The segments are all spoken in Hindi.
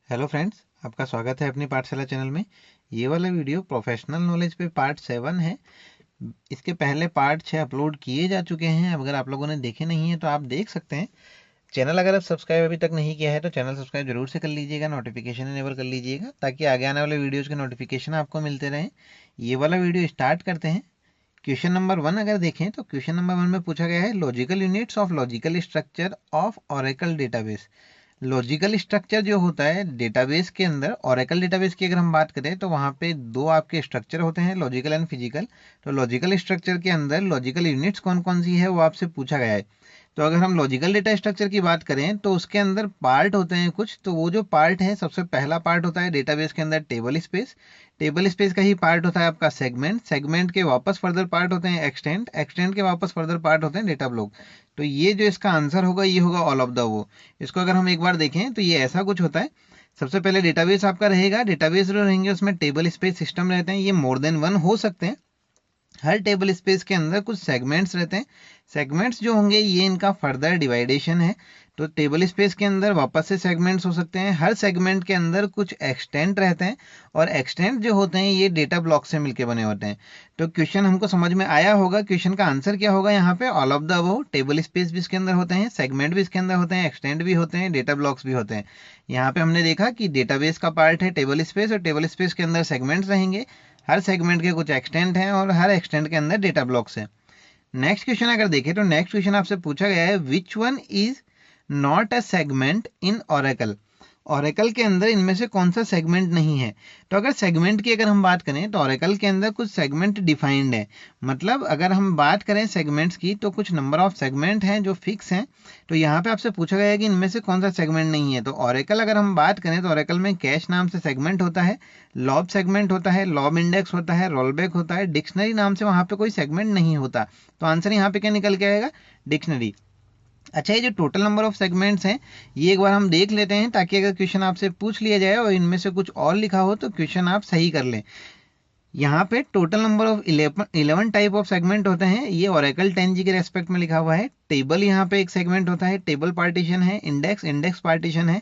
हेलो फ्रेंड्स, आपका स्वागत है अपनी पाठशाला चैनल में। ये वाला वीडियो प्रोफेशनल नॉलेज पे पार्ट 7 है। इसके पहले पार्ट 6 अपलोड किए जा चुके हैं। अगर आप लोगों ने देखे नहीं है तो आप देख सकते हैं। चैनल अगर आप सब्सक्राइब अभी तक नहीं किया है तो चैनल सब्सक्राइब जरूर से कर लीजिएगा, नोटिफिकेशन इनेबल कर लीजिएगा ताकि आगे आने वाले वीडियोज़ के नोटिफिकेशन आपको मिलते रहें। ये वाला वीडियो स्टार्ट करते हैं। क्वेश्चन नंबर 1 अगर देखें तो क्वेश्चन नंबर 1 में पूछा गया है logical units of logical structure of Oracle database. Logical structure जो होता है डेटाबेस के अंदर, ओरेकल डेटाबेस की अगर हम बात करें तो वहाँ पे दो आपके स्ट्रक्चर होते हैं, लॉजिकल एंड फिजिकल। तो लॉजिकल स्ट्रक्चर के अंदर लॉजिकल यूनिट्स कौन कौन सी है वो आपसे पूछा गया है। तो अगर हम लॉजिकल डेटा स्ट्रक्चर की बात करें तो उसके अंदर पार्ट होते हैं कुछ। तो वो जो पार्ट है, सबसे पहला पार्ट होता है डेटाबेस के अंदर टेबल स्पेस। टेबल स्पेस का ही पार्ट होता है आपका सेगमेंट। सेगमेंट के वापस फर्दर पार्ट होते हैं एक्सटेंड। एक्सटेंड के वापस फर्दर पार्ट होते हैं डेटा ब्लॉक। तो ये जो इसका आंसर होगा ये होगा ऑल ऑफ द वो। इसको अगर हम एक बार देखें तो ये ऐसा कुछ होता है। सबसे पहले डेटाबेस आपका रहेगा। डेटाबेस जो रहेंगे उसमें टेबल स्पेस सिस्टम रहते हैं। ये मोर देन वन हो सकते हैं। हर टेबल स्पेस के अंदर कुछ सेगमेंट्स रहते हैं। सेगमेंट्स जो होंगे ये इनका फर्दर डिवाइडेशन है। तो टेबल स्पेस के अंदर वापस से सेगमेंट्स हो सकते हैं। हर सेगमेंट के अंदर कुछ एक्सटेंट रहते हैं और एक्सटेंट जो होते हैं ये डेटा ब्लॉक से मिलकर बने होते हैं। तो क्वेश्चन हमको समझ में आया होगा। क्वेश्चन का आंसर क्या होगा यहाँ पे? All of the above. Table space भी इसके अंदर होते हैं, सेगमेंट भी इसके अंदर होते हैं, एक्सटेंट भी होते हैं, डेटा ब्लॉक्स भी होते हैं। यहाँ पे हमने देखा कि डेटाबेस का पार्ट है टेबल स्पेस और टेबल स्पेस के अंदर सेगमेंट्स रहेंगे। हर सेगमेंट के कुछ एक्सटेंट हैं और हर एक्सटेंट के अंदर डेटा ब्लॉक्स हैं। नेक्स्ट क्वेश्चन अगर देखें तो नेक्स्ट क्वेश्चन आपसे पूछा गया है which one is not a segment in Oracle. Oracle के अंदर इनमें से कौन सा सेगमेंट नहीं है? तो अगर सेगमेंट की अगर हम बात करें तो ओरेकल के अंदर कुछ सेगमेंट डिफाइंड है। मतलब अगर हम बात करें सेगमेंट्स की तो कुछ नंबर ऑफ सेगमेंट हैं जो फिक्स हैं। तो यहाँ पे आपसे पूछा गया है कि इनमें से कौन सा सेगमेंट नहीं है। तो ओरेकल अगर हम बात करें तो ओरेकल में कैश नाम से सेगमेंट होता है, लॉब सेगमेंट होता है, लॉब इंडेक्स होता है, रोलबैक होता है। डिक्शनरी नाम से वहाँ पे कोई सेगमेंट नहीं होता। तो आंसर यहाँ पे क्या निकल के आएगा? डिक्शनरी। अच्छा, ये जो टोटल नंबर ऑफ सेगमेंट्स हैं ये एक बार हम देख लेते हैं ताकि अगर क्वेश्चन आपसे पूछ लिया जाए और इनमें से कुछ और लिखा हो तो क्वेश्चन आप सही कर लें। यहाँ पे total number of 11 type of segment होते हैं। ये ओरेकल 10G के रेस्पेक्ट में लिखा हुआ है। टेबल यहाँ पे एक सेगमेंट होता है, टेबल पार्टीशन है, इंडेक्स इंडेक्स पार्टीशन है,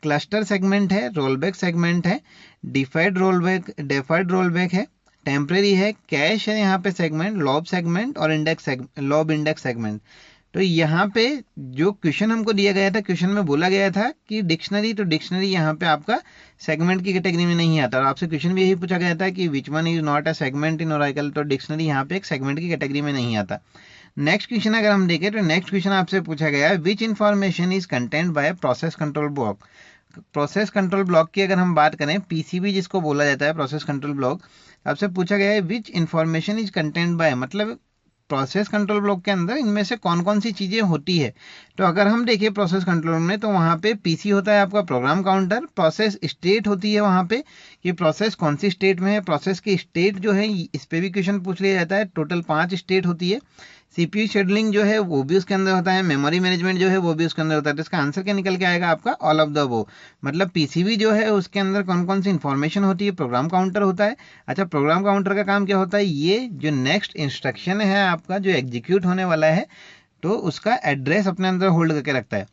क्लस्टर सेगमेंट है, रोलबैक सेगमेंट है, डिफर्ड रोलबैक है, टेम्परेरी है, कैश है यहाँ पे सेगमेंट, लॉब सेगमेंट और लॉब इंडेक्स सेगमेंट। तो यहाँ पे जो क्वेश्चन हमको दिया गया था, क्वेश्चन में बोला गया था कि डिक्शनरी, तो डिक्शनरी यहाँ पे आपका सेगमेंट की कैटेगरी में नहीं आता। और आपसे क्वेश्चन भी यही पूछा गया था कि which one is not a segment in Oracle. तो डिक्शनरी यहाँ पे एक सेगमेंट की कैटेगरी में नहीं आता। नेक्स्ट क्वेश्चन अगर हम देखें तो नेक्स्ट क्वेश्चन आपसे पूछा गया है विच information is content by process control block. Process control block की अगर हम बात करें, पीसीबी जिसको बोला जाता है प्रोसेस कंट्रोल ब्लॉक, आपसे पूछा गया है विच इन्फॉर्मेशन इज कंटेंट बाय, मतलब प्रोसेस कंट्रोल ब्लॉक के अंदर इनमें से कौन कौन सी चीज़ें होती है। तो अगर हम देखें प्रोसेस कंट्रोल में तो वहाँ पे पीसी होता है आपका प्रोग्राम काउंटर, प्रोसेस स्टेट होती है वहाँ पे कि प्रोसेस कौन सी स्टेट में है, प्रोसेस की स्टेट जो है इस पे भी क्वेश्चन पूछ लिया जाता है। टोटल 5 स्टेट होती है। सीपीयू शेड्यूलिंग जो है वो भी उसके अंदर होता है, मेमोरी मैनेजमेंट जो है वो भी उसके अंदर होता है। तो इसका आंसर क्या निकल के आएगा आपका? ऑल ऑफ द वो। मतलब पीसीबी जो है उसके अंदर कौन कौन सी इंफॉर्मेशन होती है? प्रोग्राम काउंटर होता है। अच्छा, प्रोग्राम काउंटर का काम क्या होता है? ये जो नेक्स्ट इंस्ट्रक्शन है आपका जो एग्जीक्यूट होने वाला है तो उसका एड्रेस अपने अंदर होल्ड करके रखता है।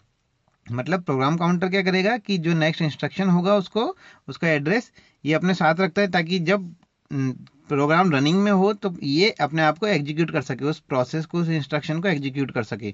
मतलब प्रोग्राम काउंटर क्या करेगा कि जो नेक्स्ट इंस्ट्रक्शन होगा उसको, उसका एड्रेस ये अपने साथ रखता है ताकि जब प्रोग्राम रनिंग में हो तो ये अपने आप को एग्जीक्यूट कर सके, उस प्रोसेस को, उस इंस्ट्रक्शन को एग्जीक्यूट कर सके।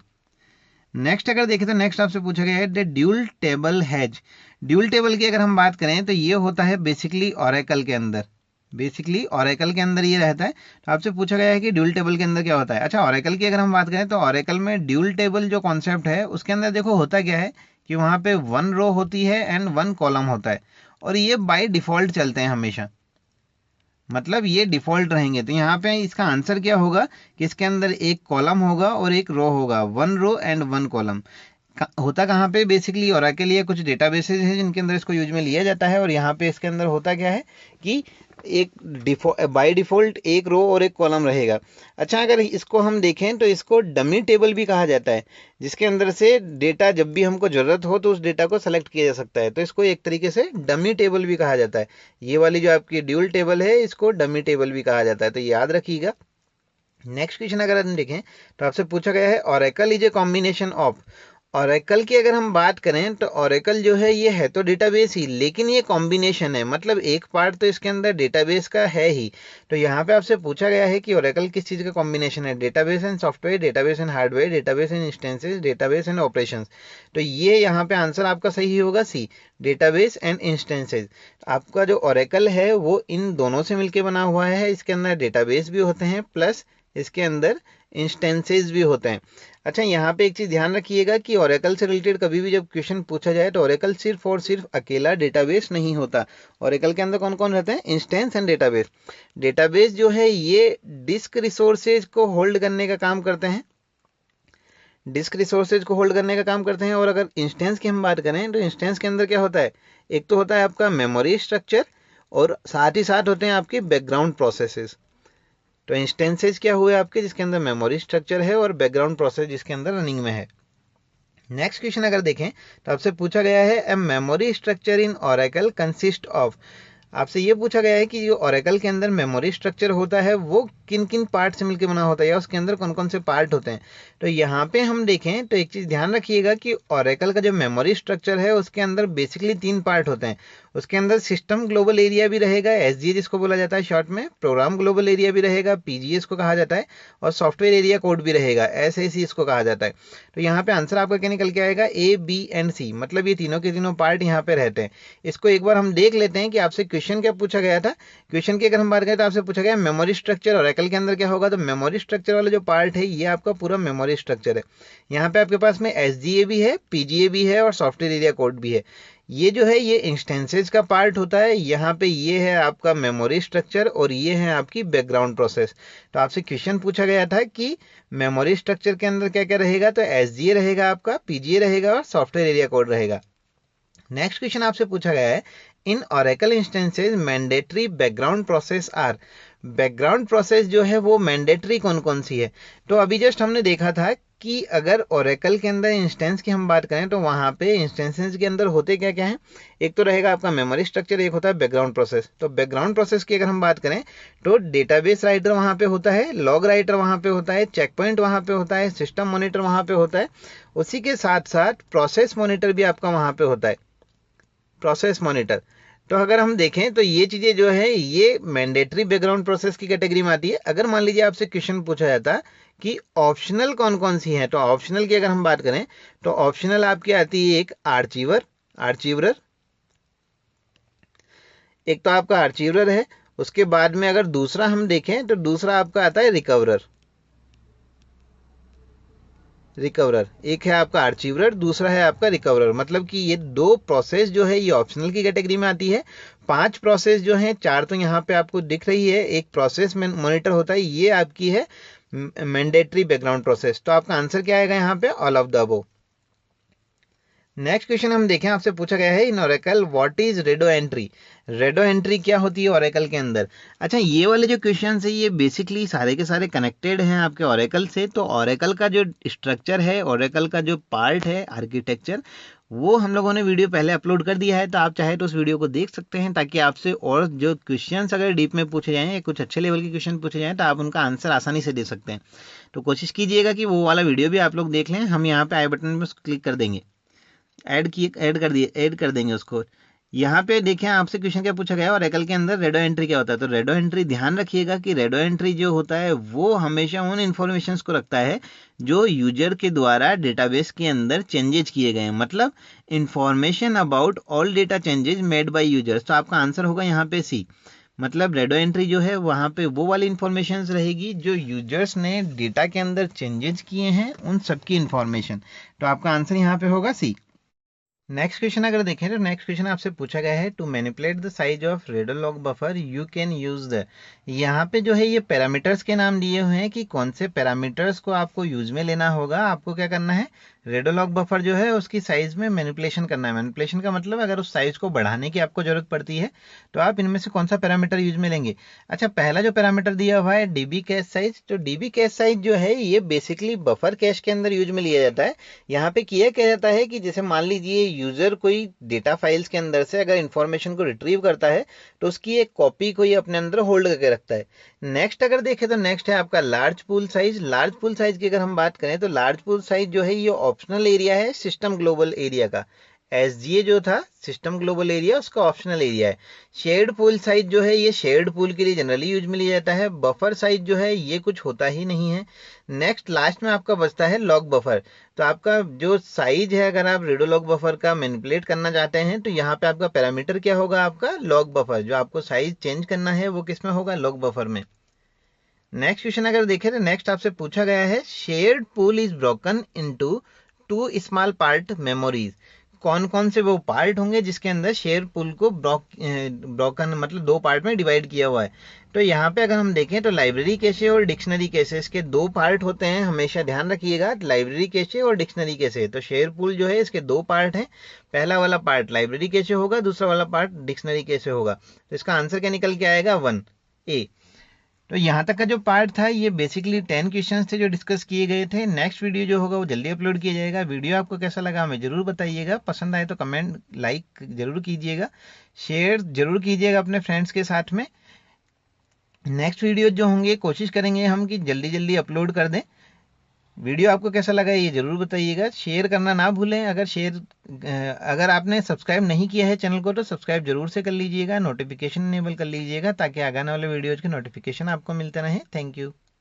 नेक्स्ट अगर देखें तो नेक्स्ट आपसे पूछा गया है the dual table has. Dual table की अगर हम बात करें तो ये होता है बेसिकली ओरेकल के अंदर। बेसिकली ओरेकल के अंदर ये रहता है। तो आपसे पूछा गया है कि ड्यूल टेबल के अंदर क्या होता है। अच्छा, ओरेकल की अगर हम बात करें तो ओरेकल में ड्यूल टेबल जो कॉन्सेप्ट है उसके अंदर देखो होता क्या है कि वहाँ पे 1 रो होती है एंड 1 कॉलम होता है और ये बाय डिफॉल्ट चलते हैं हमेशा। मतलब ये डिफॉल्ट रहेंगे। तो यहाँ पे इसका आंसर क्या होगा कि इसके अंदर एक कॉलम होगा और एक रो होगा, 1 रो एंड 1 कॉलम। होता कहाँ पे? बेसिकली ओरेकल लिए कुछ डेटाबेसेस हैं जिनके अंदर इसको यूज में लिया जाता है और यहाँ पे इसके अंदर होता क्या है कि एक बाय डिफॉल्ट एक रो और एक कॉलम रहेगा। अच्छा, अगर इसको हम देखें तो इसको डमी टेबल भी कहा जाता है, जिसके अंदर से डेटा जब भी हमको ज़रूरत हो तो उस डेटा को सेलेक्ट किया जा सकता है। तो इसको एक तरीके से डमी टेबल भी कहा जाता है। ये वाली जो आपकी ड्यूल टेबल है इसको डमी टेबल भी कहा जाता है, तो याद रखिएगा। नेक्स्ट क्वेश्चन अगर हम देखें तो आपसे पूछा गया है Oracle is a combination of. Oracle की अगर हम बात करें तो ओरेकल जो है ये है तो डेटाबेस ही, लेकिन ये कॉम्बिनेशन है, मतलब एक पार्ट तो इसके अंदर डेटाबेस का है ही। तो यहाँ पे आपसे पूछा गया है कि ओरेकल किस चीज़ का कॉम्बिनेशन है, database and software, database and hardware, database and instances, database and operations. तो ये यहाँ पे आंसर आपका सही होगा सी, डेटाबेस एंड इंस्टेंसेस। आपका जो ओरेकल है वो इन दोनों से मिलकर बना हुआ है, इसके अंदर डेटाबेस भी होते हैं प्लस इसके अंदर इंस्टेंसेस भी होते हैं। अच्छा, यहाँ पे एक चीज ध्यान रखिएगा कि ओरेकल से रिलेटेड कभी भी जब क्वेश्चन पूछा जाए तो ओरेकल सिर्फ और सिर्फ अकेला डेटाबेस नहीं होता। ओरेकल के अंदर कौन कौन रहते हैं, इंस्टेंस एंड डेटाबेस। डेटाबेस जो है ये डिस्क रिसोर्सेज को होल्ड करने का काम करते हैं, डिस्क रिसोर्सेज को होल्ड करने का काम करते हैं। और अगर इंस्टेंस की हम बात करें तो इंस्टेंस के अंदर क्या होता है, एक तो होता है आपका मेमोरी स्ट्रक्चर और साथ ही साथ होते हैं आपके बैकग्राउंड प्रोसेसेस। तो इंस्टेंसेस क्या हुए आपके, जिसके अंदर मेमोरी स्ट्रक्चर है और बैकग्राउंड प्रोसेस जिसके अंदर रनिंग में है। नेक्स्ट क्वेश्चन अगर देखें तो आपसे पूछा गया है a memory structure in Oracle consist of. आपसे ये पूछा गया है कि जो ओरेकल के अंदर मेमोरी स्ट्रक्चर होता है वो किन किन पार्ट से मिलकर बना होता है या उसके अंदर कौन कौन से पार्ट होते हैं। तो यहाँ पे हम देखें तो एक चीज़ ध्यान रखिएगा कि ओरेकल का जो मेमोरी स्ट्रक्चर है उसके अंदर बेसिकली 3 पार्ट होते हैं। उसके अंदर सिस्टम ग्लोबल एरिया भी रहेगा, एसजीए जिसको बोला जाता है शॉर्ट में, प्रोग्राम ग्लोबल एरिया भी रहेगा, पीजीएस को कहा जाता है, और सॉफ्टवेयर एरिया कोड भी रहेगा, एसएसी इसको कहा जाता है। तो यहाँ पे आंसर आपका क्या निकल के आएगा, ए बी एंड सी, मतलब ये तीनों के तीनों पार्ट यहाँ पे रहते हैं। इसको एक बार हम देख लेते हैं कि आपसे क्वेश्चन क्या पूछा गया था। क्वेश्चन की अगर हम बात करें तो आपसे पूछा गया मेमोरी स्ट्रक्चर ओरेकल के अंदर क्या होगा। तो मेमोरी स्ट्रक्चर वाला जो पार्ट है ये आपका पूरा मेमोरी स्ट्रक्चर है। यहाँ पे आपके पास में एसजीए भी है, पीजीए भी है और सॉफ्टवेयर एरिया कोड भी है। ये जो है ये इंस्टेंसेस का पार्ट होता है। यहाँ पे ये है आपका मेमोरी स्ट्रक्चर और ये है आपकी बैकग्राउंड प्रोसेस। तो आपसे क्वेश्चन पूछा गया था कि मेमोरी स्ट्रक्चर के अंदर क्या क्या रहेगा, तो एसजीए रहेगा आपका, पीजीए रहेगा और सॉफ्टवेयर एरिया कोड रहेगा। नेक्स्ट क्वेश्चन आपसे पूछा गया है in Oracle instances mandatory background process are. Background process जो है वो मैंडेटरी कौन कौन सी है। तो अभी जस्ट हमने देखा था कि अगर ओरेकल के अंदर इंस्टेंस की हम बात करें तो वहां पे इंस्टेंसेस के अंदर होते क्या क्या हैं। एक तो रहेगा आपका मेमोरी स्ट्रक्चर, एक होता है बैकग्राउंड प्रोसेस। तो बैकग्राउंड प्रोसेस की अगर हम बात करें तो डेटाबेस राइटर वहां पे होता है, लॉग राइटर वहां पे होता है, चेक पॉइंट वहां पे होता है, सिस्टम मॉनिटर वहां पे होता है, उसी के साथ साथ प्रोसेस मॉनिटर भी आपका वहां पे होता है, प्रोसेस मॉनिटर। तो अगर हम देखें तो ये चीजें जो है ये मैंडेटरी बैकग्राउंड प्रोसेस की कैटेगरी में आती है। अगर मान लीजिए आपसे क्वेश्चन पूछा जाता कि ऑप्शनल कौन कौन सी है, तो ऑप्शनल की अगर हम बात करें तो ऑप्शनल आपकी आती है एक आर्चीवर, आर्चीवर, एक तो आपका आर्चीवर है। उसके बाद में अगर दूसरा हम देखें तो दूसरा आपका आता है रिकवरर, रिकवरर। एक है आपका आर्चीवर, दूसरा है आपका रिकवरर। मतलब कि ये 2 प्रोसेस जो है ये ऑप्शनल की कैटेगरी में आती है। 5 प्रोसेस जो है, 4 तो यहाँ पे आपको दिख रही है, एक प्रोसेस मॉनिटर होता है, ये आपकी है मैंडेटरी बैकग्राउंड प्रोसेस। तो आपका आंसर क्या आएगा यहाँ पे, all of the above. Next question हम देखें, आपसे पूछा गया है in Oracle what is redo entry. Redo entry क्या होती है ओरेकल के अंदर। अच्छा, ये वाले जो क्वेश्चन है ये बेसिकली सारे के सारे कनेक्टेड हैं आपके ओरेकल से। तो ओरेकल का जो स्ट्रक्चर है, ओरेकल का जो पार्ट है आर्किटेक्चर, वो हम लोगों ने वीडियो पहले अपलोड कर दिया है। तो आप चाहे तो उस वीडियो को देख सकते हैं, ताकि आपसे और जो क्वेश्चंस अगर डीप में पूछे जाएं या कुछ अच्छे लेवल के क्वेश्चन पूछे जाएं तो आप उनका आंसर आसानी से दे सकते हैं। तो कोशिश कीजिएगा कि वो वाला वीडियो भी आप लोग देख लें। हम यहाँ पे आई बटन में क्लिक कर देंगे, ऐड कर देंगे उसको। यहाँ पे देखें आपसे क्वेश्चन क्या पूछा गया, ओरेकल के अंदर रेडो एंट्री क्या होता है। तो रेडो एंट्री, ध्यान रखिएगा कि रेडो एंट्री जो होता है वो हमेशा उन इंफॉर्मेशंस को रखता है जो यूजर के द्वारा डेटाबेस के अंदर चेंजेज किए गए हैं, मतलब information about all data changes made by users. तो आपका आंसर होगा यहाँ पे सी, मतलब रेडो एंट्री जो है वहाँ पे वो वाली इंफॉर्मेशन रहेगी जो यूजर्स ने डेटा के अंदर चेंजेज किए हैं, उन सबकी इंफॉर्मेशन। तो आपका आंसर यहाँ पे होगा सी। नेक्स्ट क्वेश्चन अगर देखें तो नेक्स्ट क्वेश्चन आपसे पूछा गया है to manipulate the size of redo log buffer you can use the. यहाँ पे जो है ये पैरामीटर्स के नाम दिए हुए हैं कि कौन से पैरामीटर्स को आपको यूज में लेना होगा। आपको क्या करना है, रेडोलॉग बफर जो है उसकी साइज में मैनिपुलेशन करना है। मैनिपुलेशन का मतलब अगर उस साइज को बढ़ाने की आपको जरूरत पड़ती है तो आप इनमें से कौन सा पैरामीटर यूज में लेंगे। अच्छा, पहला जो पैरामीटर दिया हुआ है डीबी कैश साइज। तो डीबी कैश साइज जो है ये बेसिकली बफर कैश के अंदर यूज में लिया जाता है। यहाँ पे किया क्या जाता है कि जैसे मान लीजिए यूजर कोई डेटा फाइल्स के अंदर से अगर इंफॉर्मेशन को रिट्रीव करता है तो उसकी एक कॉपी को ये अपने अंदर होल्ड करके रखता है। नेक्स्ट अगर देखें तो नेक्स्ट है आपका large pool size. Large pool size की अगर हम बात करें तो लार्ज पूल साइज जो है ये ऑप्शनल एरिया है सिस्टम ग्लोबल एरिया का। एसजीए जो था सिस्टम ग्लोबल एरिया, उसका ऑप्शनल एरिया है। शेयर्ड पूल साइज जो है ये शेयर्ड पूल के लिए जनरली यूज में लिया जाता है। बफर साइज जो है ये कुछ होता ही नहीं है। नेक्स्ट लास्ट में आपका बचता है लॉग बफर। तो आपका जो साइज है, अगर आप रेडोलॉग बफर का मैनिपुलेट करना चाहते हैं तो यहाँ पे आपका पैरामीटर क्या होगा, आपका लॉग बफर। जो आपको साइज चेंज करना है वो किस में होगा, लॉग बफर में। नेक्स्ट क्वेश्चन अगर देखें तो नेक्स्ट आपसे पूछा गया है shared pool is broken into 2 small part memories. कौन कौन से वो पार्ट होंगे जिसके अंदर शेयर पूल को ब्रोकन मतलब 2 पार्ट में डिवाइड किया हुआ है। तो यहाँ पे अगर हम देखें तो लाइब्रेरी कैशे और डिक्शनरी कैशे, इसके 2 पार्ट होते हैं, हमेशा ध्यान रखिएगा, लाइब्रेरी कैशे और डिक्शनरी कैशे। तो शेयर पूल जो है इसके 2 पार्ट हैं। पहला वाला पार्ट लाइब्रेरी कैशे होगा, दूसरा वाला पार्ट डिक्शनरी कैशे होगा। तो इसका आंसर क्या निकल के आएगा, 1 ए। तो यहाँ तक का जो पार्ट था ये बेसिकली 10 क्वेश्चंस थे जो डिस्कस किए गए थे। नेक्स्ट वीडियो जो होगा वो जल्दी अपलोड किया जाएगा। वीडियो आपको कैसा लगा हमें जरूर बताइएगा। पसंद आए तो कमेंट लाइक जरूर कीजिएगा, शेयर जरूर कीजिएगा अपने फ्रेंड्स के साथ में। नेक्स्ट वीडियो जो होंगे कोशिश करेंगे हम कि जल्दी जल्दी अपलोड कर दें। वीडियो आपको कैसा लगा ये जरूर बताइएगा। शेयर करना ना भूलें। अगर आपने सब्सक्राइब नहीं किया है चैनल को तो सब्सक्राइब जरूर से कर लीजिएगा, नोटिफिकेशन इनेबल कर लीजिएगा ताकि आगे आने वाले वीडियोज के नोटिफिकेशन आपको मिलते रहें। Thank you.